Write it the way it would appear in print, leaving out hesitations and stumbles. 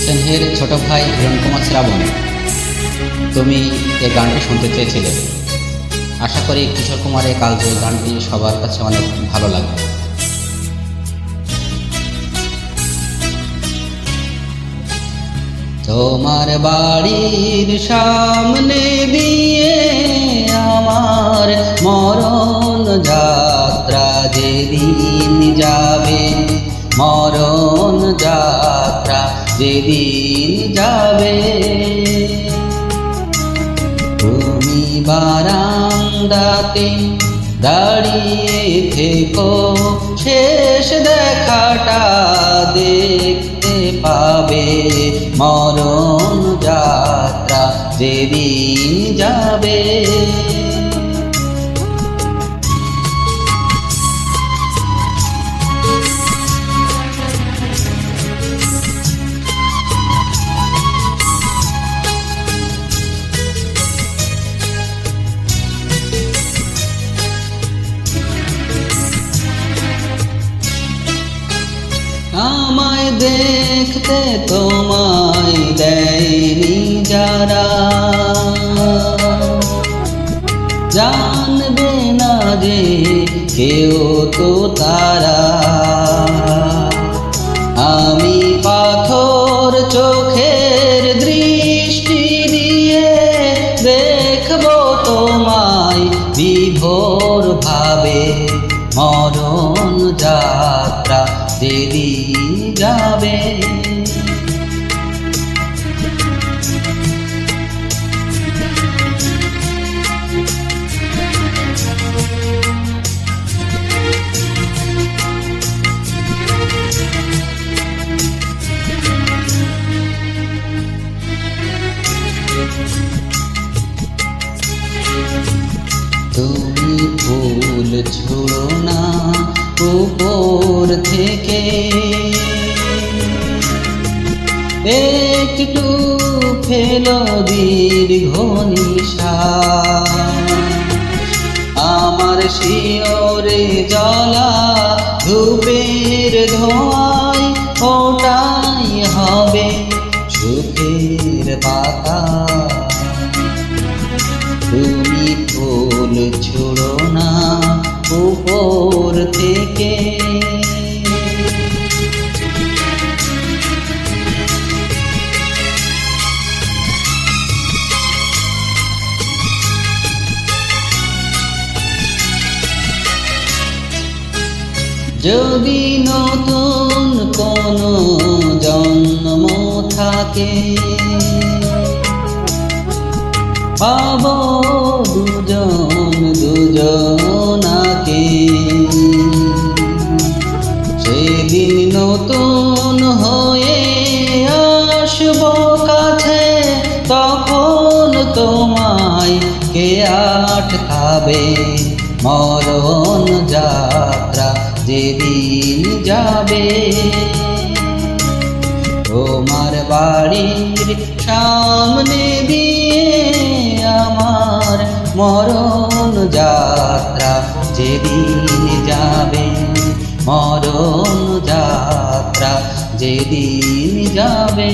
স্নেহের ছোট ভাই হিরণকুমার শ্রাবণ, তুমি এই গানটি শুনতে চেয়েছিলে। আশা করি কিশোর কুমারের কালজয়ী গানটি সবার কাছে অনেক ভালো লাগবে। তোমার বাড়ির সামনে দিয়ে আমার মরণ যাত্রা যেদিন যাবে, মরণ যাত্রা যেদিন যাবে, তুমি বারান্দাতে দাঁড়িয়ে থেকো, শেষ দেখাটা দেখতে পাবে, মরণ যাত্রা যেদিন যাবে। আমায় দেখতে তোমায় দেয়নি যারা, জানবে না যে কেউ তো তারা। আমি পাথর চোখের দৃষ্টি দিয়ে দেখবো তোমায় বিভোর ভাবে, মরণ যাত্রা যেদিন যাবে। তুমি ফুল ছুঁড়ো না উপর থেকে, একটু ফেলো দীর্ঘ নিঃশ্বাস। আমার শিয়রে জ্বলা ধূপের ধোঁয়ায় ওটাই হবে সুখের বাতাস। তুমি ফুল ছুঁড়ো না উপর থেকে, যদি নতুন কোনো জন্ম থাকে, পাবো দুজন দুজনাকে। সেদিন নতুন হয়ে আসবো কাছে, তখন তোমায় কে আটকাবে, মরণ যাত্রা যেদিন যাবে। তোমার বাড়ির সামনে দিয়ে আমার মরণ যাত্রা যেদিন যাবে, মরণ যাত্রা যেদিন যাবে।